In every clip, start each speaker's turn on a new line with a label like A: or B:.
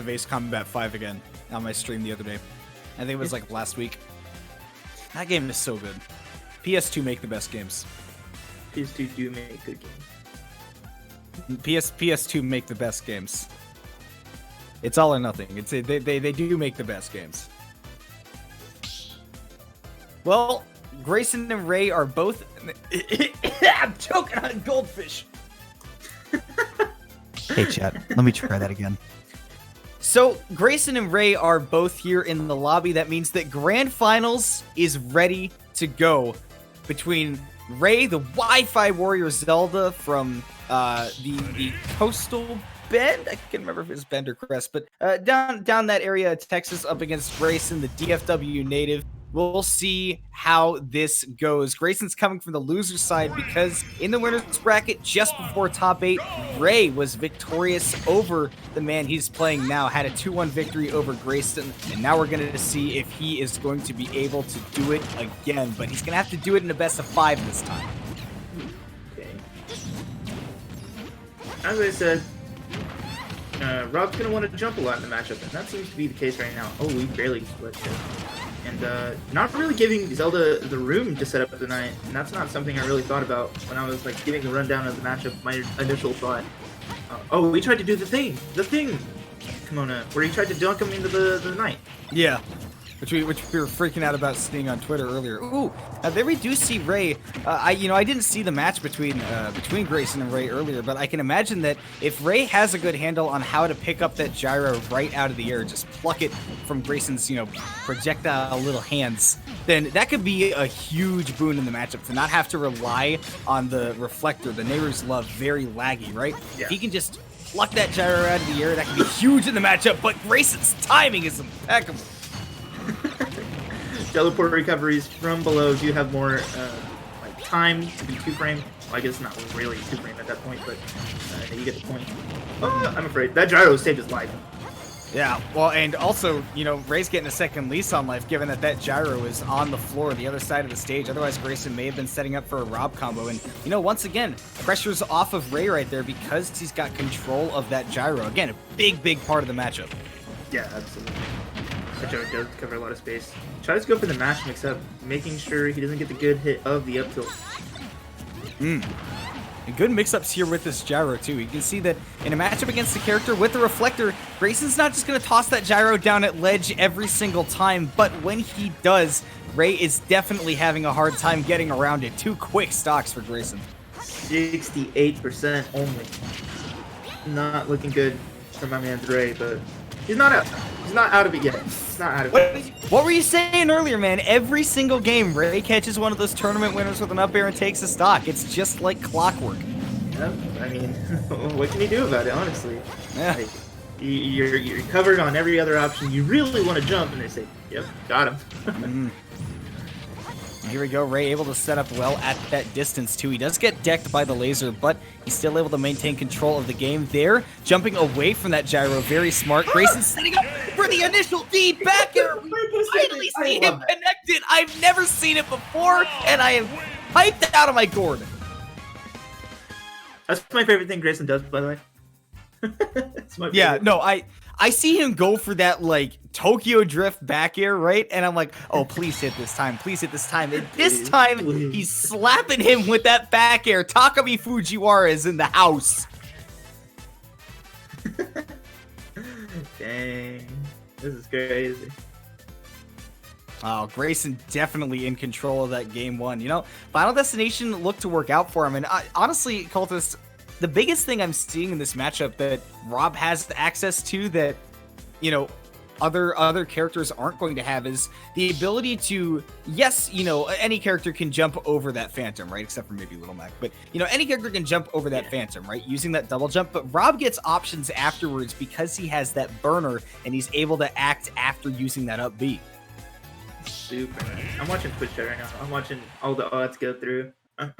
A: Ace Combat 5 again on my stream the other day. I think it was like last week. That game is so good. PS2 make the best games.
B: PS2 do make good games.
A: PS2 make the best games. It's all or nothing. They do make the best games. Well, Grayson and Ray are both. I'm choking on a goldfish. Hey, chat. Let me try that again. So, Grayson and Ray are both here in the lobby. That means that Grand Finals is ready to go between Ray, the Wi-Fi warrior Zelda from the Coastal Bend. I can't remember if it was Bend or Crest, but down that area of Texas, up against Grayson, the DFW native. We'll see how this goes. Grayson's coming from the loser side because in the winner's bracket, just before top 8, Ray was victorious over the man he's playing now, had a 2-1 victory over Grayson, and now we're going to see if he is going to be able to do it again, but he's going to have to do it in a best of 5 this time.
B: Okay. As I said, Rob's going to want to jump a lot in the matchup, and that seems to be the case right now. Oh, we barely split it. And not really giving Zelda the room to set up the night, and that's not something I really thought about when I was like giving the rundown of the matchup. My initial thought, oh, we tried to do the thing, Kimona, where he tried to dunk him into the night.
A: Yeah, which we were freaking out about seeing on Twitter earlier. Ooh, there we do see Ray. I didn't see the match between Grayson and Ray earlier, but I can imagine that if Ray has a good handle on how to pick up that gyro right out of the air, just pluck it from Grayson's projectile little hands, then that could be a huge boon in the matchup to not have to rely on the reflector. The neighbors love very laggy, right?
B: Yeah.
A: If he can just pluck that gyro out of the air, that can be huge in the matchup. But Grayson's timing is impeccable.
B: Teleport recoveries from below do have more time to be 2-frame. Well, I guess not really 2-frame at that point, but you get the point. Oh, I'm afraid that gyro saved his life.
A: Yeah, well, and also, Ray's getting a second lease on life, given that gyro is on the floor, the other side of the stage. Otherwise, Grayson may have been setting up for a Rob combo. And, once again, pressure's off of Ray right there because he's got control of that gyro. Again, a big part of the matchup.
B: Yeah, absolutely. That gyro does cover a lot of space. Tries to go for the mash mix-up, making sure he doesn't get the good hit of the up tilt.
A: And good mix-ups here with this gyro, too. You can see that in a matchup against the character with the reflector, Grayson's not just going to toss that gyro down at ledge every single time, but when he does, Ray is definitely having a hard time getting around it. 2 quick stocks for Grayson.
B: 68% only. Not looking good for my man Ray, but he's not out. He's not out of it yet. He's not out of it.
A: What were you saying earlier, man? Every single game, Ray catches one of those tournament winners with an up air and takes a stock. It's just like clockwork.
B: Yeah, I mean, what can you do about it, honestly?
A: Yeah.
B: Like, you're covered on every other option. You really want to jump, and they say, yep, got him.
A: Here we go, Ray able to set up well at that distance too. He does get decked by the laser, but he's still able to maintain control of the game there. Jumping away from that gyro, very smart. Grayson setting up for the initial D back air. We finally see him connected. I've never seen it before, and I am hyped out of my gourd.
B: That's my favorite thing Grayson does, by the way. It's my favorite.
A: Yeah, no, I see him go for that, Tokyo Drift back air, right? And I'm like, oh, please hit this time. Please hit this time. And this time, he's slapping him with that back air. Takami Fujiwara is in the house.
B: Dang. This is crazy.
A: Oh, Grayson definitely in control of that game 1. Final Destination looked to work out for him. And honestly, Cultist, the biggest thing I'm seeing in this matchup that Rob has access to that, other characters aren't going to have is the ability to, yes, any character can jump over that Phantom, right? Except for maybe Little Mac. But, any character can jump over that Phantom, right? Using that double jump. But Rob gets options afterwards because he has that burner and he's able to act after using that up B.
B: Super nice. I'm watching Twitch chat right now. I'm watching all the odds go through. I'm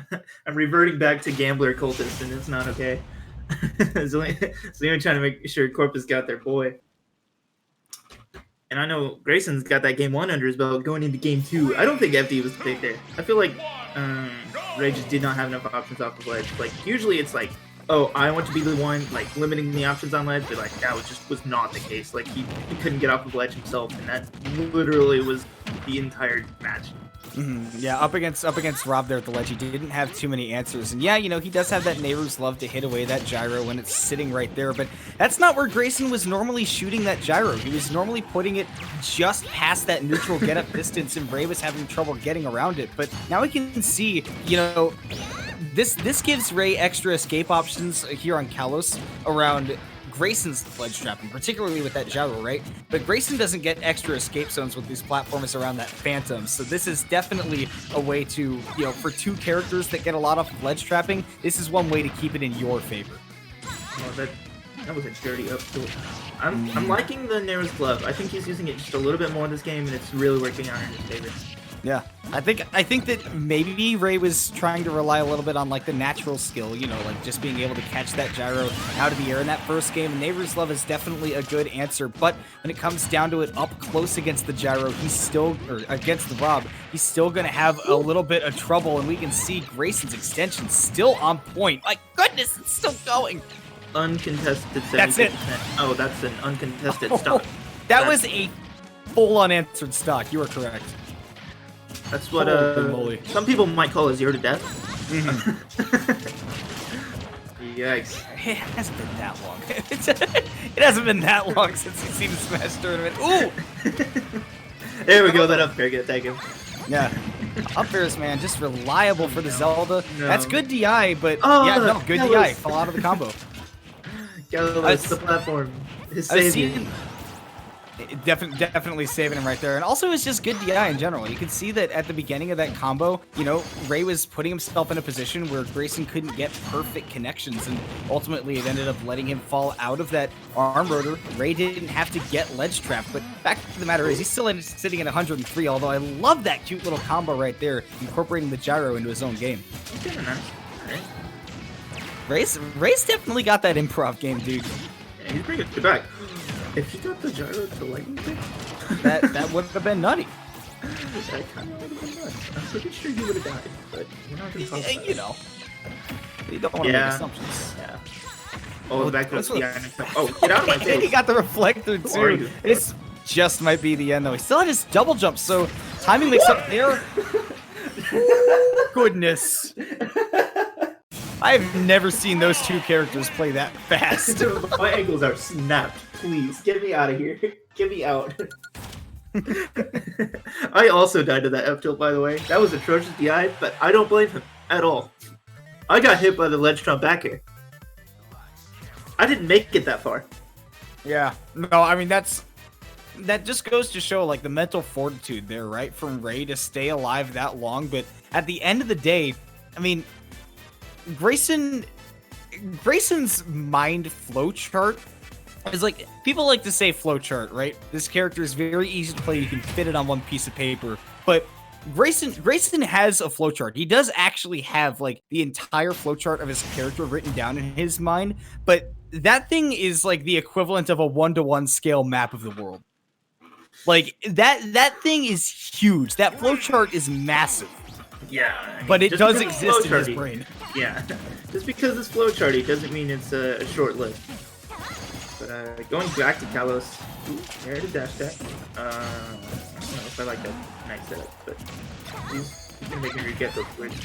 B: reverting back to Gambler Cultist, and it's not okay. Zelda trying to make sure Corpus got their boy. And I know Grayson's got that game 1 under his belt going into game 2. I don't think FD was the pick there. I feel like Ray just did not have enough options off the ledge. Usually it's oh, I want to be the one like limiting the options on ledge, but like that was not the case. Like he couldn't get off of ledge himself, and that literally was the entire match.
A: Yeah, up against Rob there at the ledge, he didn't have too many answers. And yeah, you know, he does have that Nehru's love to hit away that gyro when it's sitting right there, but that's not where Grayson was normally shooting that gyro. He was normally putting it just past that neutral get-up distance, and Ray was having trouble getting around it. But now we can see, you know, this gives Ray extra escape options here on Kalos around Grayson's ledge trapping, particularly with that gyro, right? But Grayson doesn't get extra escape zones with these platformers around that Phantom, so this is definitely a way to, you know, for two characters that get a lot off of ledge trapping, this is one way to keep it in your favor.
B: Oh, that was a dirty up tilt. I'm liking the Nehru's glove. I think he's using it just a little bit more in this game, and it's really working out in his favor.
A: Yeah, I think that maybe Ray was trying to rely a little bit on like the natural skill, you know, like just being able to catch that gyro out of the air in that first game. And Neighbor's Love is definitely a good answer, but when it comes down to it, up close against the gyro, or against the Rob, he's still gonna have a little bit of trouble. And we can see Grayson's extension still on point. My goodness, it's still going.
B: Uncontested 70%.
A: That's it.
B: Oh, that's an uncontested stock.
A: That was a full unanswered stock. You are correct.
B: That's what some people might call a 0 to death. Yikes.
A: It hasn't been that long. It hasn't been that long since we've seen the Smash tournament. Ooh!
B: There we go, that up there, thank you.
A: Yeah. Up airs, man, just reliable for the Zelda.
B: No.
A: That's good DI, but good DI. Fall out of the combo.
B: Galos, the platform.
A: I've seen definitely saving him right there, and also it's just good DI in general. You can see that at the beginning of that combo, you know, Ray was putting himself in a position where Grayson couldn't get perfect connections, and ultimately it ended up letting him fall out of that arm rotor. Ray didn't have to get ledge trapped, but fact of the matter is he's still sitting at 103. Although I love that cute little combo right there, incorporating the gyro into his own game. Ray's definitely got that improv game, dude.
B: Yeah, he's bringing it back. If he got the gyro to lightning kick,
A: that would have been nutty.
B: That kind of would have been nuts. I'm pretty sure he would have died, but we're not going to talk about it.
A: You know. You don't want to make assumptions.
B: Yeah. Oh, the back goes. Oh, get out of my face.
A: He got the reflector too. This just might be the end though. He still had his double jump, so timing makes up there. Goodness. I've never seen those two characters play that fast.
B: My ankles are snapped. Please, get me out of here. Get me out. I also died to that F tilt, by the way. That was atrocious DI, but I don't blame him at all. I got hit by the ledge trump back here. I didn't make it that far.
A: Yeah. No, I mean, that just goes to show, like, the mental fortitude there, right? From Ray to stay alive that long. But at the end of the day, I mean, Grayson's mind flowchart is like, people like to say flowchart, right? This character is very easy to play. You can fit it on one piece of paper. But Grayson has a flowchart. He does actually have like the entire flowchart of his character written down in his mind. But that thing is like the equivalent of a 1-to-1 scale map of the world. Like that thing is huge. That flowchart is massive.
B: Yeah, I mean,
A: but it does exist in his brain.
B: Yeah, just because it's flowcharty doesn't mean it's a short list. But going back to Kalos, there to dash that. I don't know if I like that night setup, but he's gonna make me forget those words.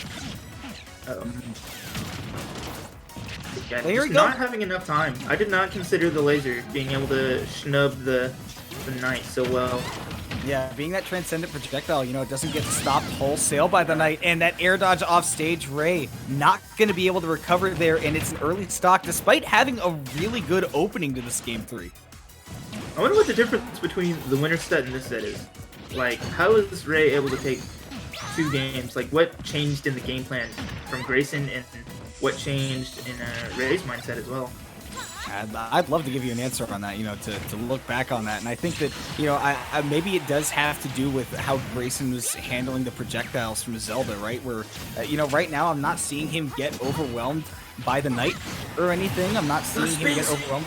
B: Yeah,
A: there
B: he's not having enough time. I did not consider the laser being able to snub the knight so well.
A: Yeah, being that transcendent projectile, you know, it doesn't get stopped wholesale by the knight, and that air dodge off stage, Ray not going to be able to recover there, and it's an early stock despite having a really good opening to this game 3.
B: I wonder what the difference between the winner set and this set is. Like, how is Ray able to take 2 games? Like, what changed in the game plan from Grayson, and what changed in Ray's mindset as well?
A: I'd love to give you an answer on that, you know, to look back on that. And I think that, you know, I maybe it does have to do with how Grayson was handling the projectiles from Zelda, right? Where, you know, right now I'm not seeing him get overwhelmed by the knight or anything. I'm not seeing him get overwhelmed.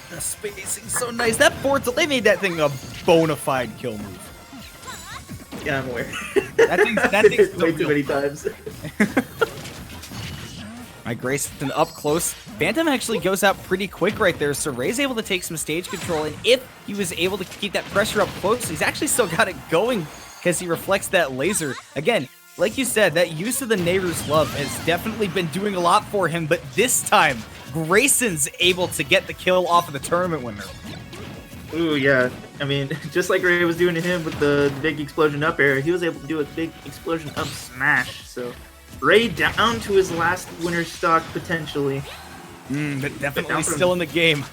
A: The spacing's so nice. That forward, they made that thing a bona fide kill move.
B: Yeah, I'm aware.
A: That thing's
B: way too many times.
A: My Grayson up close. Phantom actually goes out pretty quick right there, so Ray's able to take some stage control, and if he was able to keep that pressure up close, he's actually still got it going because he reflects that laser. Again, like you said, that use of the Nehru's Love has definitely been doing a lot for him, but this time, Grayson's able to get the kill off of the tournament winner.
B: Ooh, yeah. I mean, just like Ray was doing to him with the big explosion up air, he was able to do a big explosion up smash. So Ray down to his last winner stock potentially.
A: But definitely still in the game.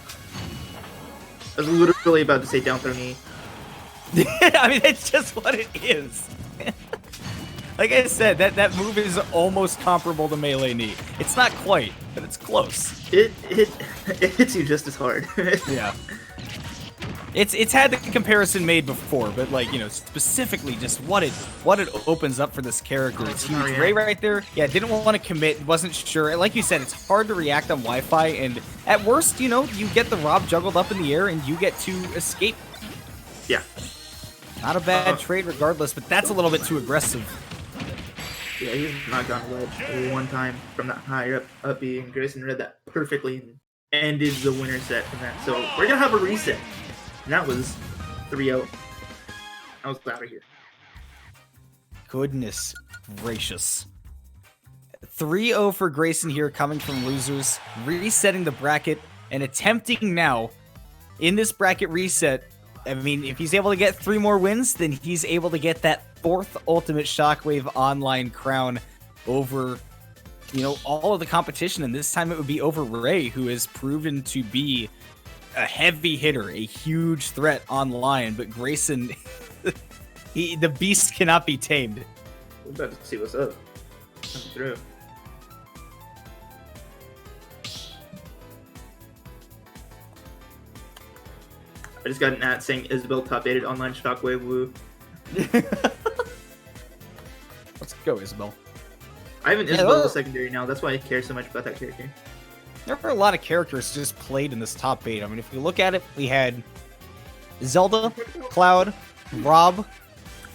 B: I was literally about to say down throw knee.
A: I mean, it's just what it is. Like I said, that move is almost comparable to melee knee. It's not quite, but it's close.
B: It hits you just as hard.
A: Yeah. It's had the comparison made before, but like, you know, specifically just what it opens up for this character. It's huge. Ray right there, yeah, didn't want to commit, wasn't sure. Like you said, it's hard to react on Wi-Fi, and at worst, you know, you get the Rob juggled up in the air and you get to escape.
B: Yeah.
A: Not a bad trade regardless, but that's a little bit too aggressive.
B: Yeah, he's knocked on ledge one time from that higher up B, and Grayson read that perfectly and ended the winner set from that. So we're gonna have a reset. And that was 3-0. I was out of here.
A: Goodness gracious. 3-0 for Grayson here, coming from losers, resetting the bracket, and attempting now, in this bracket reset, I mean, if he's able to get 3 more wins, then he's able to get that 4th Ultimate Shockwave Online crown over, you know, all of the competition, and this time it would be over Ray, who has proven to be a heavy hitter, a huge threat online, but Grayson, the beast cannot be tamed.
B: We're about to see what's up. Coming through. I just got an ad saying Isabel top 8 online Shockwave woo.
A: Let's go, Isabel.
B: I have an Isabel secondary now, that's why I care so much about that character.
A: There were a lot of characters just played in this top 8. I mean, if you look at it, we had Zelda, Cloud, Rob.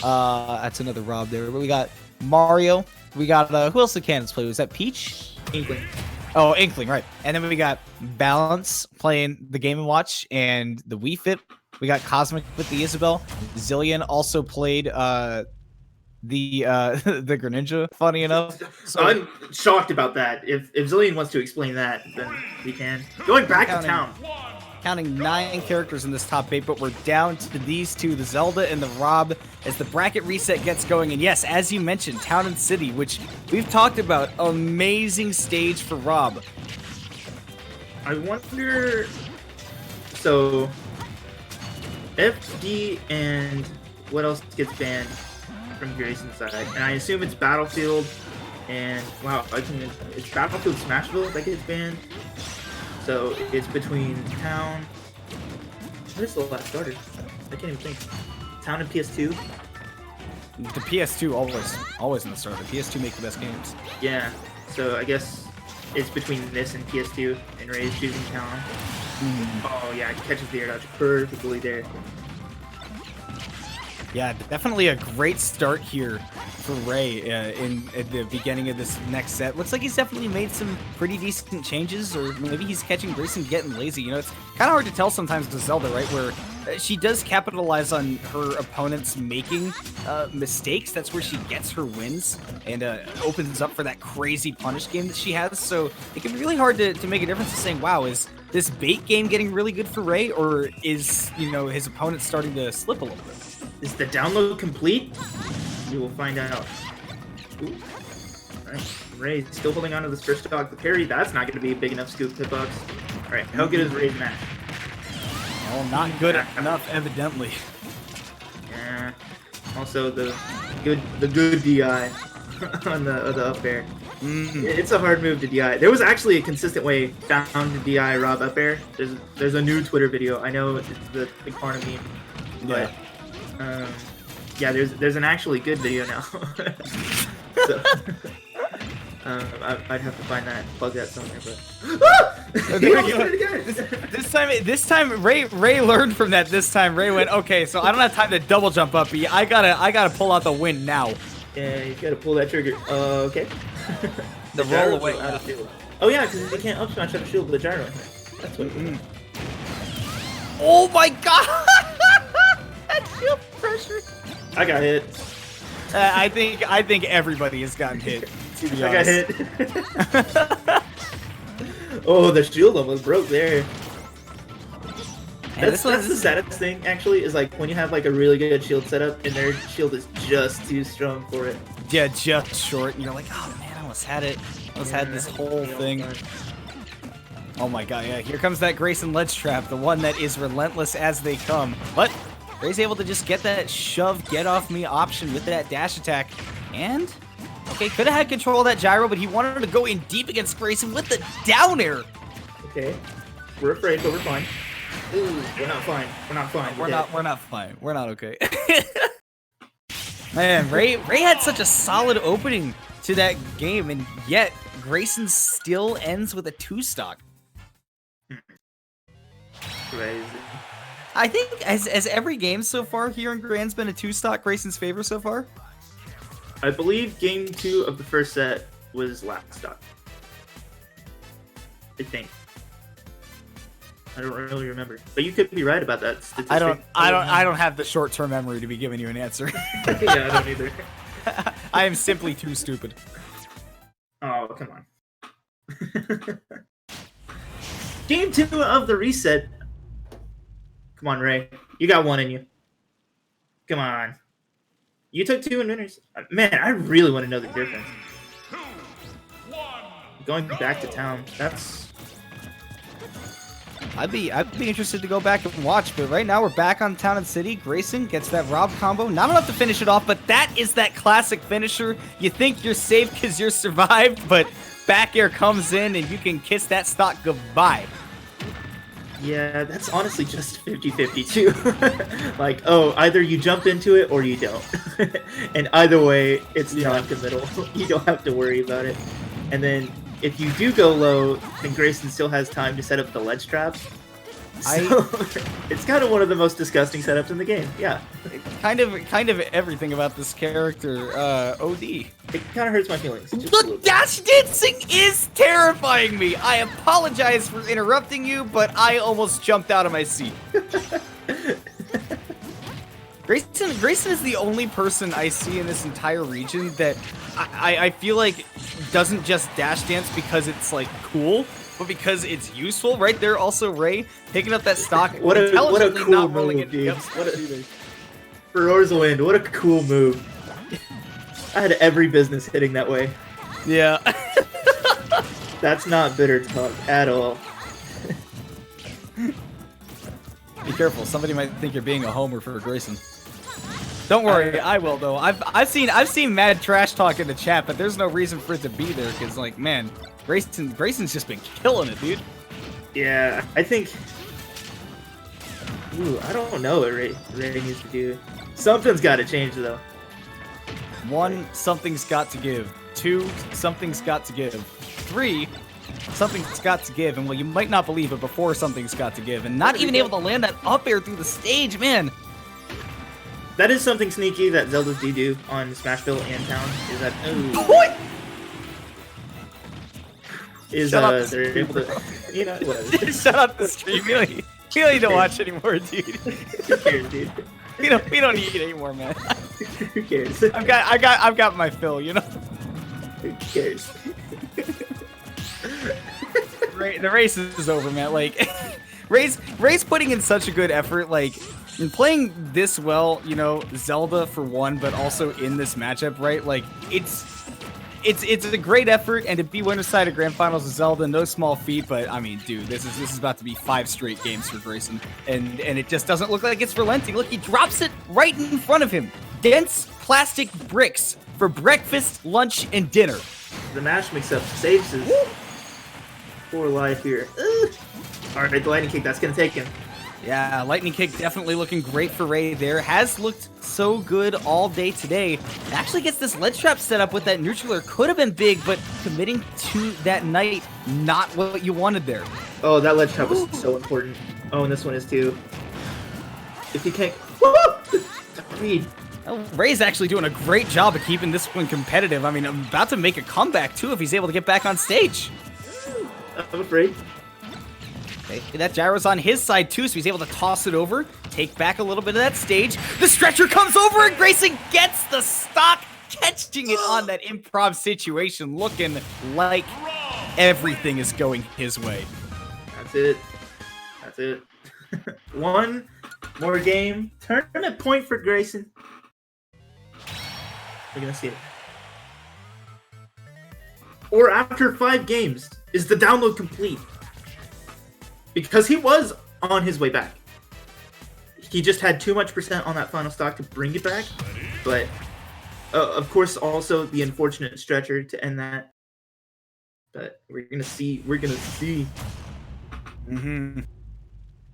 A: That's another Rob there. But we got Mario. We got, who else did Cannons play? Was that Peach?
B: Inkling.
A: Oh, Inkling, right. And then we got Balance playing the Game & Watch and the Wii Fit. We got Cosmic with the Isabel. Zillion also played the Greninja, funny enough.
B: So I'm shocked about that. If Zillion wants to explain that, then we can. Going back to town.
A: Counting 9 characters in this top 8, but we're down to these 2, the Zelda and the Rob, as the bracket reset gets going. And yes, as you mentioned, Town and City, which we've talked about, amazing stage for Rob.
B: I wonder... So, FD and what else gets banned from Grayson's side? And I assume it's Battlefield, and wow, it's Battlefield Smashville that gets banned. So it's between Town. What is the last starter? I can't even think. Town and PS2.
A: The PS2 always in the starter. PS2 make the best games.
B: Yeah. So I guess it's between this and PS2, and Ray's choosing Town. Oh yeah, it catches the air dodge perfectly there. Yeah,
A: definitely a great start here for Ray at the beginning of this next set. Looks like he's definitely made some pretty decent changes, or maybe he's catching Grayson getting lazy. You know, it's kind of hard to tell sometimes with Zelda, right, where she does capitalize on her opponents making mistakes. That's where she gets her wins and opens up for that crazy punish game that she has. So it can be really hard to make a difference in saying, wow, is this bait game getting really good for Ray, or is, you know, his opponent starting to slip a little bit?
B: Is the download complete? We will find out. Ooh. Alright, Ray's still holding on to this first dog. The parry, that's not going to be a big enough scoop hitbox. Alright, how good is Ray's match?
A: Oh, not good enough, evidently.
B: Yeah. Also, the good DI on the up air. It's a hard move to DI. There was actually a consistent way found to DI Rob up air. There's a new Twitter video. I know it's the big part of meme, but yeah, there's an actually good video now. So I'd have to find that, plug that somewhere. But
A: this time Ray learned from that. This time Ray went, okay, so I don't have time to double jump up. I gotta pull out the win now.
B: Yeah, you gotta pull that trigger. Okay.
A: The roll away.
B: Oh yeah, because you can't up smash out a shield with a gyro in here. That's what.
A: Oh my god! That shield pressure.
B: I got hit.
A: I think everybody has gotten hit. To be
B: I got
A: honest.
B: hit. Oh, the shield almost broke there. That's the saddest thing, actually, is like when you have like a really good shield setup and their shield is just too strong for it.
A: Yeah, just short, and you're like, oh man, I almost had it. I almost had this whole thing. Oh my god, yeah, here comes that Grayson ledge trap, the one that is relentless as they come. But Ray's able to just get that shove, get off me option with that dash attack. And, okay, could have had control of that gyro, but he wanted to go in deep against Grayson with the down air.
B: Okay, we're afraid, but we're fine. Ooh, we're not fine. We're not fine.
A: We're not fine. We're not okay. Man, Ray had such a solid opening to that game, and yet Grayson still ends with a 2-stock.
B: Crazy.
A: I think as every game so far here in Grand's been a 2-stock Grayson's favor so far.
B: I believe game 2 of the first set was last stock. I think. I don't really remember, but you could be right about that statistic.
A: I don't have the short-term memory to be giving you an answer.
B: Yeah, I don't either.
A: I am simply too stupid.
B: Oh, come on. Game 2 of the reset. Come on, Ray. You got one in you. Come on. You took 2 in winners. Man, I really want to know the difference. Going back to town. That's...
A: I'd be interested to go back and watch, but right now we're back on Town and City. Grayson gets that Rob combo. Not enough to finish it off, but that is that classic finisher. You think you're safe because you're survived, but back air comes in and you can kiss that stock goodbye.
B: Yeah, that's honestly just 50-50 too. Like, oh, either you jump into it or you don't. And either way, it's not the middle. You don't have to worry about it. And then if you do go low, then Grayson still has time to set up the ledge traps. So, it's kind of one of the most disgusting setups in the game. Yeah.
A: Kind of everything about this character, OD.
B: It kind of hurts my feelings.
A: The dash dancing is terrifying me. I apologize for interrupting you, but I almost jumped out of my seat. Grayson is the only person I see in this entire region that I feel like doesn't just dash dance because it's like cool, but because it's useful. Right there, also Ray picking up that stock.
B: What a cool not move, dude.
A: Yep.
B: For Rosalind, what a cool move. I had every business hitting that way.
A: Yeah.
B: That's not bitter talk at all.
A: Be careful. Somebody might think you're being a homer for Grayson. Don't worry, I will though. I've seen mad trash talk in the chat, but there's no reason for it to be there because, like, man, Grayson's just been killing it, dude.
B: Yeah, I think. Ooh, I don't know what Ray needs to do. Something's got to change though.
A: 1, something's got to give. 2, something's got to give. 3, something's got to give. And well, you might not believe it before something's got to give. And not even able to land that up air through the stage, man.
B: That is something sneaky that Zelda's do on Smashville and Town. Is that
A: what?
B: They're able to, you know, whatever.
A: Shut up the stream. You don't need to watch anymore, dude.
B: Who cares, dude?
A: We don't need it anymore, man.
B: Who cares?
A: I've got my fill, you know.
B: Who cares?
A: The race is over, man. Like, Ray's putting in such a good effort, like, in playing this well, you know, Zelda for one, but also in this matchup, right? Like, it's a great effort, and to be winner's side of Grand Finals of Zelda, no small feat. But I mean, dude, this is about to be 5 straight games for Grayson, and it just doesn't look like it's relenting. Look, he drops it right in front of him. Dense plastic bricks for breakfast, lunch, and dinner.
B: The mash mix-up saves his poor life here. All right, the lightning kick. That's gonna take him.
A: Yeah, lightning kick definitely looking great for Ray there. Has looked so good all day today. Actually gets this ledge trap set up with that neutral. Could have been big, but committing to that knight, not what you wanted there.
B: Oh, that ledge trap was so important. Oh, and this one is too. If you can't... Read.
A: Well, Ray's actually doing a great job of keeping this one competitive. I mean, I'm about to make a comeback, too, if he's able to get back on stage.
B: I'm afraid.
A: Okay, that gyro's on his side too, so he's able to toss it over, take back a little bit of that stage. The stretcher comes over and Grayson gets the stock, catching it on that improv situation, looking like everything is going his way.
B: That's it. That's it. One more game. Tournament point for Grayson. We're gonna see it. Or after 5 games, is the download complete? Because he was on his way back. He just had too much % on that final stock to bring it back. But, of course, also the unfortunate stretcher to end that. But we're gonna see. We're gonna see.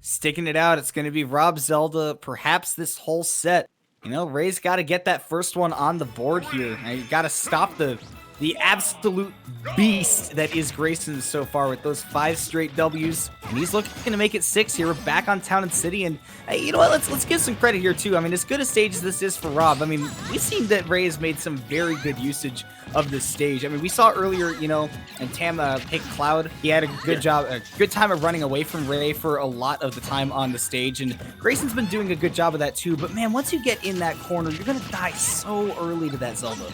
A: Sticking it out, it's going to be Rob Zelda, perhaps this whole set. You know, Ray's got to get that first one on the board here. Now, you got to stop the absolute beast that is Grayson so far with those 5 straight W's. And he's looking to make it 6 here. We're back on Town and City. And hey, you know what? Let's give some credit here, too. I mean, as good a stage as this is for Rob, I mean, we've seen that Ray has made some very good usage of this stage. I mean, we saw earlier, you know, and Tam picked Cloud. He had a good job, a good time of running away from Ray for a lot of the time on the stage. And Grayson's been doing a good job of that, too. But man, once you get in that corner, you're going to die so early to that Zelda.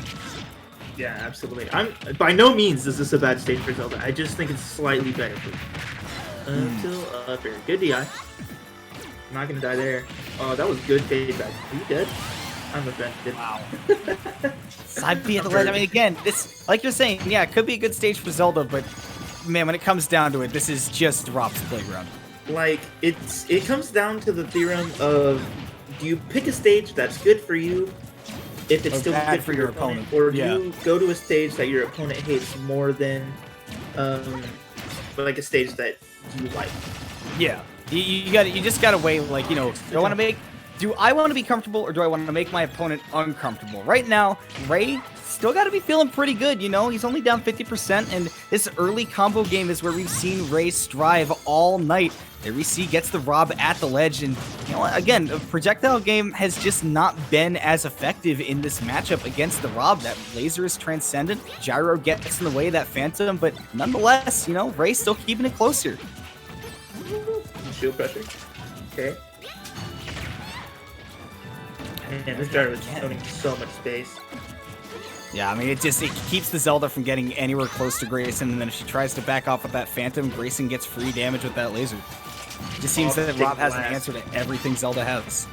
B: Yeah, absolutely. By no means is this a bad stage for Zelda. I just think it's slightly better for until up here. Good DI. I'm not gonna die there. Oh, that was good feedback. Are you dead? I'm offended.
A: Wow. Side B at the ledge. I mean, again, this, like you're saying, yeah, it could be a good stage for Zelda, but man, when it comes down to it, this is just Rob's playground.
B: Like, it comes down to the theorem of, do you pick a stage that's good for you if it's still good for your opponent, or do you go to a stage that your opponent hates more than, like a stage that you like?
A: Yeah, you just gotta weigh, like, you know, do I want to be comfortable or do I want to make my opponent uncomfortable? Right now, Ray still got to be feeling pretty good, you know? He's only down 50%, and this early combo game is where we've seen Ray strive all night. There we see gets the Rob at the ledge, and you know what? Again, the projectile game has just not been as effective in this matchup against the Rob. That laser is transcendent, gyro gets in the way of that phantom, but nonetheless, you know, Ray's still keeping it closer.
B: Shield pressure. Okay. And this gyro is owning so much space.
A: Yeah, I mean, it keeps the Zelda from getting anywhere close to Grayson, and then if she tries to back off with that Phantom, Grayson gets free damage with that laser. It just seems that Rob has an answer to everything Zelda has.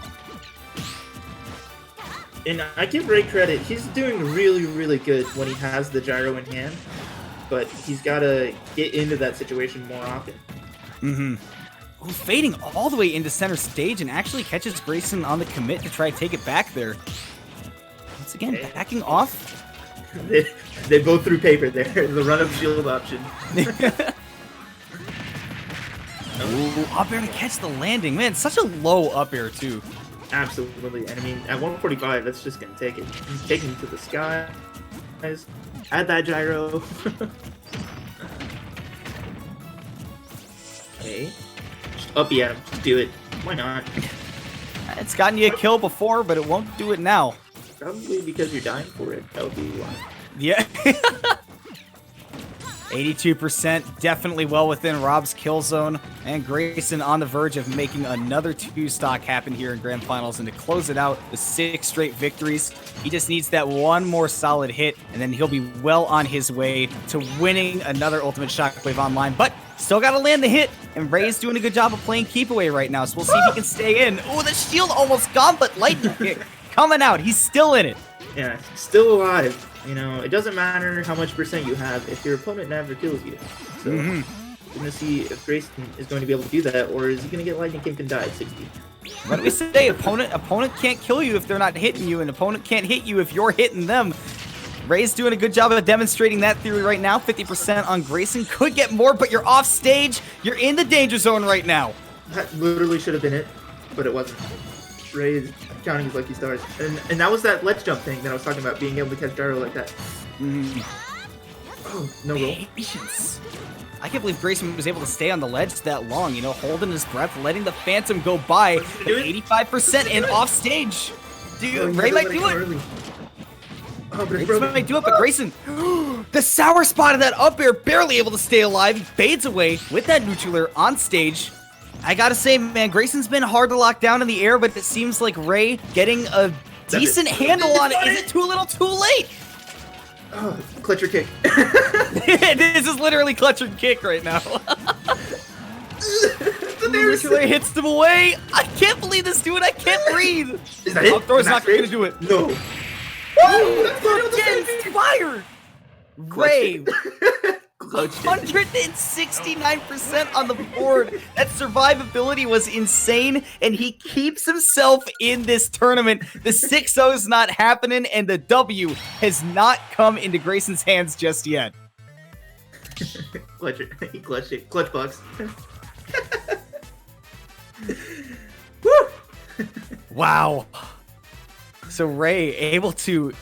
B: And I give Ray credit, he's doing really, really good when he has the gyro in hand, but he's got to get into that situation more often.
A: Ooh, fading all the way into center stage and actually catches Grayson on the commit to try to take it back there. Once again, backing off.
B: They both threw paper there. The run-up shield option.
A: Ooh, up air to catch the landing. Man, such a low up air, too.
B: Absolutely. And I mean, at 145, that's just going to take it. He's taking it to the sky. Add that gyro. Okay. Just uppy at him. Just do it. Why not?
A: It's gotten you a kill before, but it won't do it now.
B: Probably because you're dying for it. That would be why.
A: Yeah. 82%, definitely well within Rob's kill zone. And Grayson on the verge of making another 2-stock happen here in Grand Finals. And to close it out with 6 straight victories, he just needs that one more solid hit, and then he'll be well on his way to winning another Ultimate Shockwave Online. But still got to land the hit, and Ray's doing a good job of playing keep away right now. So we'll see if he can stay in. Oh, the shield almost gone, but lightning kick coming out. He's still in it.
B: Yeah, still alive. You know, it doesn't matter how much % you have if your opponent never kills you. So, we're going to see if Grayson is going to be able to do that, or is he going to get lightning kicked and die at 60?
A: What do we say? Opponent can't kill you if they're not hitting you, and opponent can't hit you if you're hitting them. Ray's doing a good job of demonstrating that theory right now. 50% on Grayson. Could get more, but you're off stage. You're in the danger zone right now.
B: That literally should have been it, but it wasn't. Ray is counting his lucky stars. And that was that ledge jump thing that I was talking about, being able to catch gyro like that. Oh, no roll.
A: Patience. I can't believe Grayson was able to stay on the ledge that long, you know, holding his breath, letting the Phantom go by. 85% and off stage. Dude, Ray might do it.
B: Oh, but
A: Ray might do it, but Grayson The sour spot of that up air, barely able to stay alive. He fades away with that neutral on stage. I gotta say, man, Grayson's been hard to lock down in the air, but it seems like Ray getting a decent handle on it. Is it too little, too late?
B: Oh, clutch your kick.
A: This is literally clutch and kick right now. Literally hits them away. I can't believe this dude. I can't breathe.
B: Is that it?
A: Up throw's not going to do it.
B: No.
A: Woo! That's fire. Ray. 169% on the board. That survivability was insane, and he keeps himself in this tournament. The 6-0 is not happening, and the W has not come into Grayson's hands just yet.
B: Clutch it. He clutched it. Clutch box. Woo!
A: Wow. So Ray able to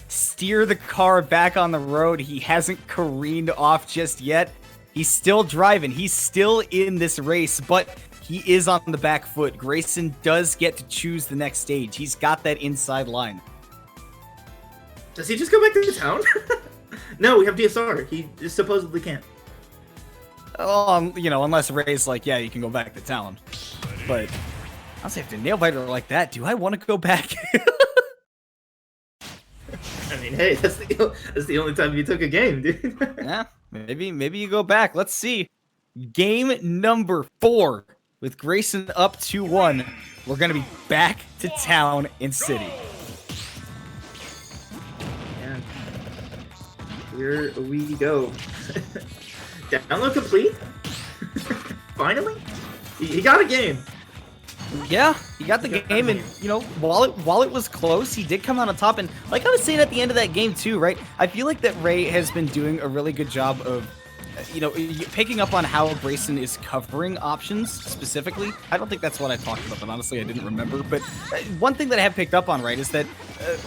A: steer the car back on the road. He hasn't careened off just yet. He's still driving. He's still in this race, but he is on the back foot. Grayson does get to choose the next stage. He's got that inside line.
B: Does he just go back to town? No, we have DSR. He supposedly can't.
A: You know, unless Ray's like, yeah, you can go back to town. But honestly, if the nail biter like that, do I want to go back?
B: I mean, hey, that's the only time you took a game, dude.
A: Yeah, maybe you go back. Let's see. Game number 4 with Grayson up 2-1. We're gonna be back to town in city.
B: And here we go. Download complete. Finally, he got a game.
A: Yeah, he got the game, and you know, while it was close, he did come out on top. And like I was saying at the end of that game too, right? I feel like that Ray has been doing a really good job of, you know, picking up on how Grayson is covering options specifically. I don't think that's what I talked about, but honestly, I didn't remember. But one thing that I have picked up on, right, is that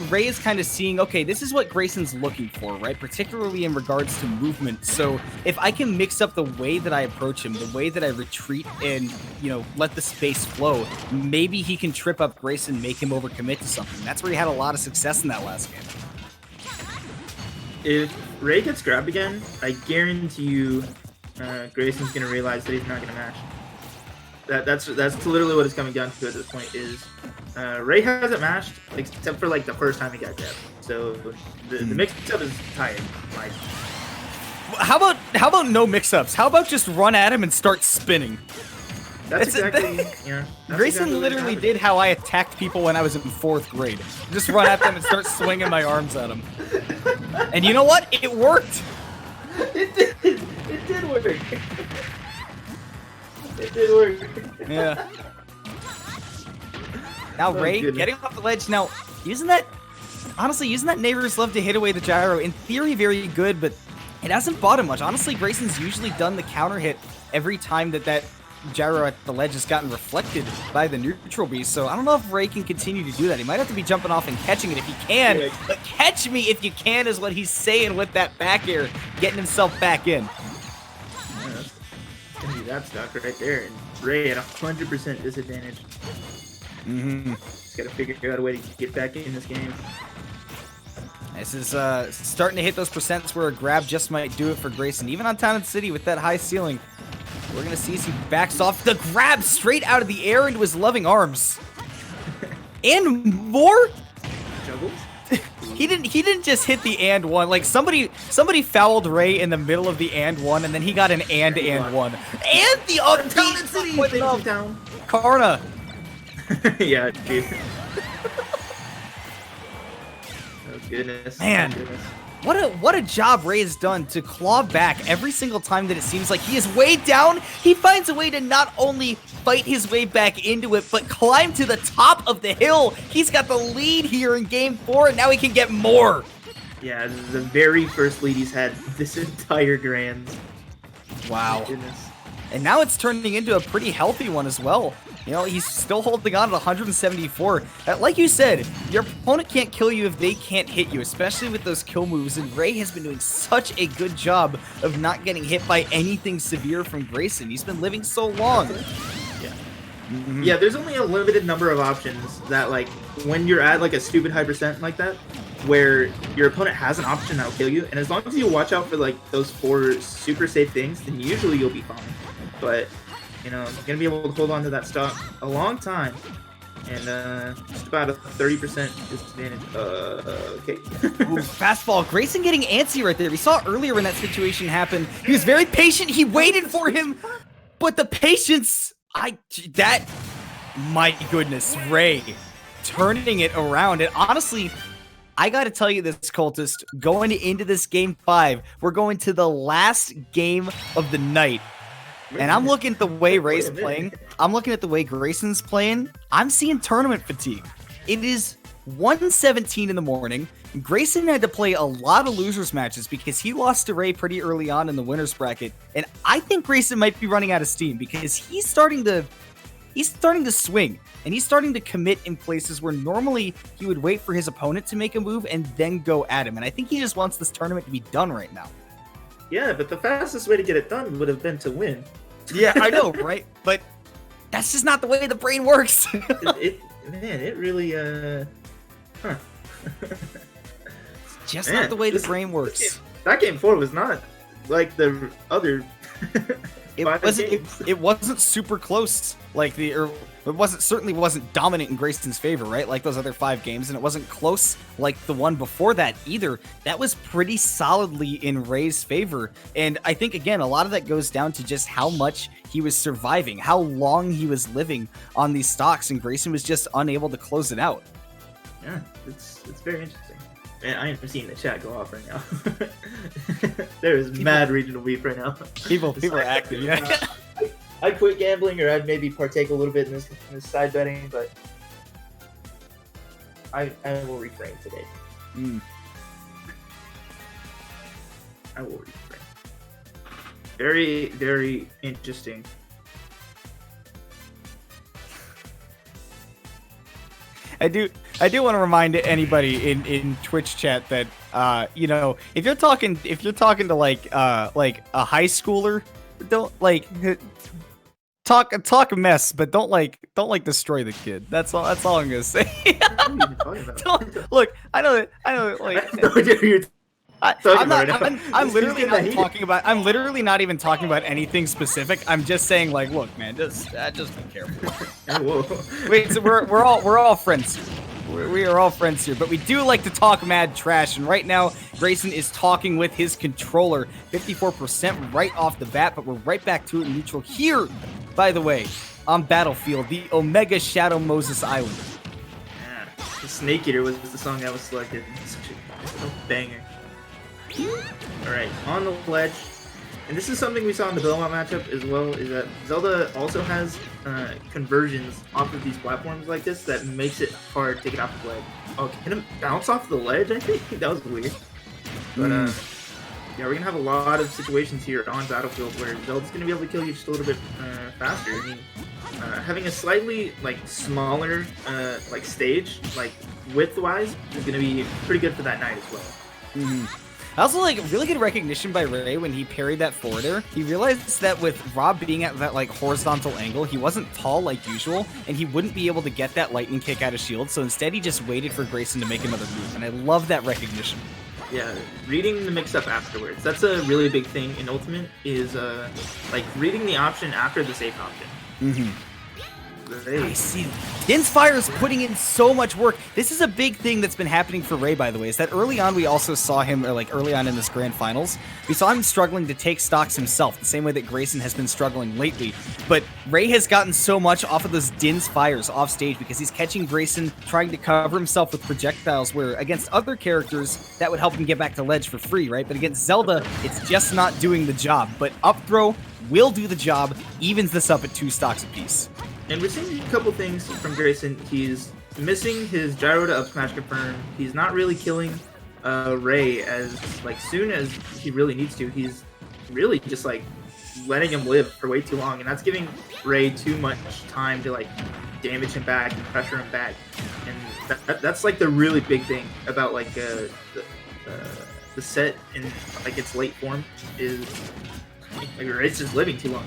A: Ray is kind of seeing, okay, this is what Grayson's looking for, right? Particularly in regards to movement. So if I can mix up the way that I approach him, the way that I retreat and, you know, let the space flow, maybe he can trip up Grayson, make him overcommit to something. That's where he had a lot of success in that last game.
B: If Ray gets grabbed again, I guarantee you Grayson's going to realize that he's not going to match. That's literally what it's coming down to at this point is Ray hasn't matched except for like the first time he got grabbed. So the mix-up is tired. Like,
A: how about no mix-ups? How about just run at him and start spinning?
B: That's exactly, yeah.
A: Grayson exactly literally did how I attacked people when I was in 4th grade. Just run at them and start swinging my arms at them. And you know what? It worked.
B: It did. It did work. It did work.
A: Yeah. Now Ray getting off the ledge. Now using that Neighbors Love to hit away the gyro. In theory, very good, but it hasn't bought him much. Honestly, Grayson's usually done the counter hit every time that gyro at the ledge has gotten reflected by the neutral beast, so I don't know if Ray can continue to do that. He might have to be jumping off and catching it if he can, but catch me if you can is what he's saying with that back air, getting himself back in.
B: Yeah, that's gonna be that stock right there, and Ray at 100% disadvantage. Just gotta figure out a way to get back in this game.
A: This is starting to hit those percents where a grab just might do it for Grayson, even on Town and City with that high ceiling. We're gonna see as he backs off the grab straight out of the air into his loving arms. And more?
B: Juggles?
A: He didn't just hit the and one. Like somebody fouled Ray in the middle of the and one, and then he got an and one. And the other
B: Town and City down.
A: Karna.
B: Yeah, dude. Oh goodness.
A: Man.
B: Oh, goodness.
A: What a job Ray has done to claw back every single time that it seems like he is way down. He finds a way to not only fight his way back into it, but climb to the top of the hill. He's got the lead here in game 4, and now he can get more.
B: Yeah, the very first lead he's had this entire grand.
A: Wow.
B: Oh, goodness.
A: And now it's turning into a pretty healthy one as well. You know, he's still holding on at 174. Like you said, your opponent can't kill you if they can't hit you, especially with those kill moves. And Ray has been doing such a good job of not getting hit by anything severe from Grayson. He's been living so long.
B: Yeah. Yeah, there's only a limited number of options that, like, when you're at, like, a stupid high percent like that, where your opponent has an option that'll kill you, and as long as you watch out for like those 4 super safe things, then usually you'll be fine. But you know, you're gonna be able to hold on to that stock a long time, and just about a 30% disadvantage. Okay.
A: Ooh, fastball. Grayson getting antsy right there. We saw earlier when that situation happened. He was very patient. He waited for him, but the patience. My goodness, Ray turning it around. And honestly, I got to tell you this, Cultist, going into this game 5, we're going to the last game of the night. And I'm looking at the way Ray's playing. I'm looking at the way Grayson's playing. I'm seeing tournament fatigue. It is 1:17 in the morning. Grayson had to play a lot of losers matches because he lost to Ray pretty early on in the winners bracket. And I think Grayson might be running out of steam because he's starting to swing. And he's starting to commit in places where normally he would wait for his opponent to make a move and then go at him. And I think he just wants this tournament to be done right now.
B: Yeah, but the fastest way to get it done would have been to win.
A: Yeah, I know, right? But that's just not the way the brain works.
B: it really, huh.
A: It's just not the way the brain works.
B: That game 4 was not like the other.
A: It wasn't super close. Certainly wasn't dominant in Grayson's favor, right? Like those other 5 games, and it wasn't close like the one before that either. That was pretty solidly in Ray's favor. And I think, again, a lot of that goes down to just how much he was surviving, how long he was living on these stocks, and Grayson was just unable to close it out.
B: Yeah, it's very interesting. Man, I am seeing the chat go off right now. There is mad regional beef right now.
A: People are active, yeah.
B: I'd quit gambling, or I'd maybe partake a little bit in this side betting, but I will refrain today. I will refrain. Very, very interesting.
A: I do want to remind anybody in Twitch chat that if you're talking to like a high schooler, don't talk mess, but don't destroy the kid. That's all I'm gonna say. Look, I know I'm literally not talking about. I'm literally not even talking about anything specific. I'm just saying, like, look, man, just be careful. Wait, so we're all friends here. We are all friends here, but we do like to talk mad trash. And right now, Grayson is talking with his controller, 54% right off the bat. But we're right back to it in neutral here. By the way, on Battlefield, the Omega Shadow Moses Island.
B: Yeah, the Snake Eater was the song that was selected. Such a banger. Alright, on the ledge. And this is something we saw in the Belmont matchup as well, is that Zelda also has conversions off of these platforms like this that makes it hard to get off the ledge. Oh, can it bounce off the ledge? I think that was weird. But yeah, we're going to have a lot of situations here on Battlefield where Zelda's going to be able to kill you just a little bit faster. I mean, having a slightly smaller stage, width-wise, is going to be pretty good for that night as well.
A: Also, really good recognition by Ray when he parried that forward air. He realized that with Rob being at that, horizontal angle, he wasn't tall like usual, and he wouldn't be able to get that lightning kick out of shield, so instead he just waited for Grayson to make another move, and I love that recognition.
B: Yeah, reading the mix-up afterwards. That's a really big thing in Ultimate, is, reading the option after the safe option.
A: I see. Din's Fire is putting in so much work. This is a big thing that's been happening for Ray, by the way, is that early on we also saw him, early on in this grand finals, we saw him struggling to take stocks himself, the same way that Grayson has been struggling lately. But Ray has gotten so much off of those Din's Fires off stage because he's catching Grayson trying to cover himself with projectiles, where against other characters, that would help him get back to ledge for free, right? But against Zelda, it's just not doing the job. But up throw will do the job, evens this up at 2 stocks apiece.
B: And we're seeing a couple things from Grayson. He's missing his gyro to up smash confirm. He's not really killing Ray as soon as he really needs to. He's really just letting him live for way too long, and that's giving Ray too much time to damage him back and pressure him back. And that's the really big thing about the set in its late form is Ray's just living too long.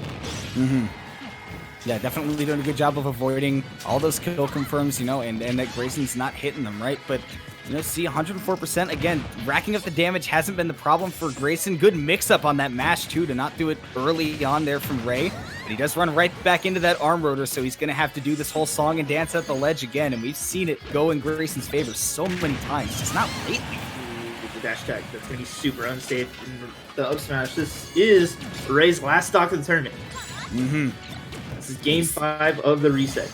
A: Yeah, definitely doing a good job of avoiding all those kill confirms, and that Grayson's not hitting them, right? But You know, see, 104%. Again, racking up the damage hasn't been the problem for Grayson. Good mix-up on that mash, too, to not do it early on there from Ray. But he does run right back into that arm rotor, so he's going to have to do this whole song and dance at the ledge again. And we've seen it go in Grayson's favor so many times, just not lately.
B: The dash attack, that's going to be super unsafe in the up smash. This is Ray's last stock of the tournament. This is game 5 of the reset.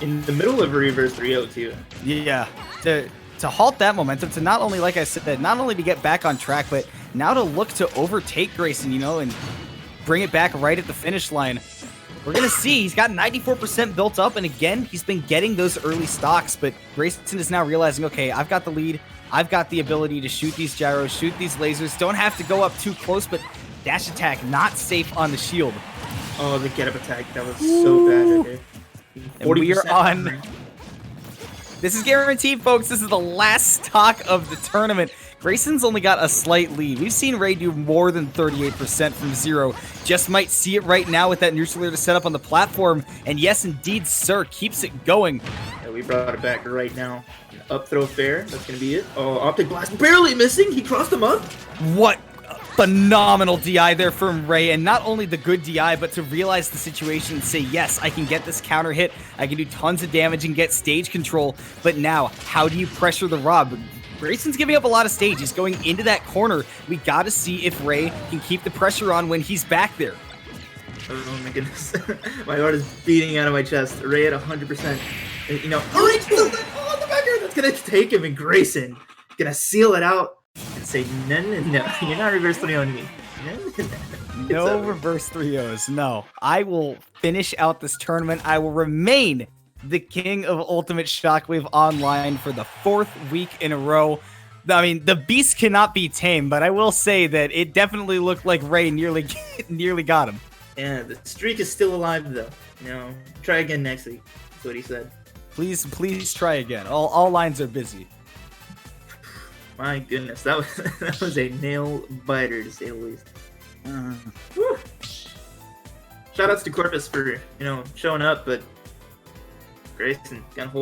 B: In the middle of a reverse 3-0 too.
A: Yeah, to halt that momentum, to not only, like I said, not only to get back on track, but now to look to overtake Grayson, you know, and bring it back right at the finish line. We're going to see, he's got 94% built up, and again, he's been getting those early stocks, but Grayson is now realizing, okay, I've got the lead, I've got the ability to shoot these gyros, shoot these lasers, don't have to go up too close, but dash attack not safe on the shield.
B: Oh, the get up attack, that was so bad right there.
A: And we are on. This is guaranteed, folks. This is the last stock of the tournament. Grayson's only got a slight lead. We've seen Ray do more than 38% from 0. Just might see it right now with that neutral air to set up on the platform. And yes, indeed, sir, keeps it going.
B: Yeah, we brought it back right now. Up throw fair. That's going to be it. Oh, Optic Blast barely missing. He crossed him up.
A: What phenomenal DI there from Ray, and not only the good DI, but to realize the situation and say, yes, I can get this counter hit, I can do tons of damage and get stage control, but now, how do you pressure the Rob? Grayson's giving up a lot of stage, he's going into that corner. We gotta see if Ray can keep the pressure on when he's back there.
B: Oh my goodness, my heart is beating out of my chest. Ray at 100%, and, you know, oh, the back air, that's gonna take him, and Grayson gonna seal it out. And say, no, you're not reverse 3-0 me.
A: No reverse 3-0s, no. I will finish out this tournament. I will remain the king of Ultimate Shockwave Online for the 4th week in a row. I mean, the beast cannot be tamed, but I will say that it definitely looked like Ray nearly got him.
B: Yeah, the streak is still alive, though. You know, try again next week. That's what he said.
A: Please try again. All lines are busy.
B: My goodness, that was a nail biter to say the least. Shoutouts to Corpus for, you know, showing up, but Grayson gonna hold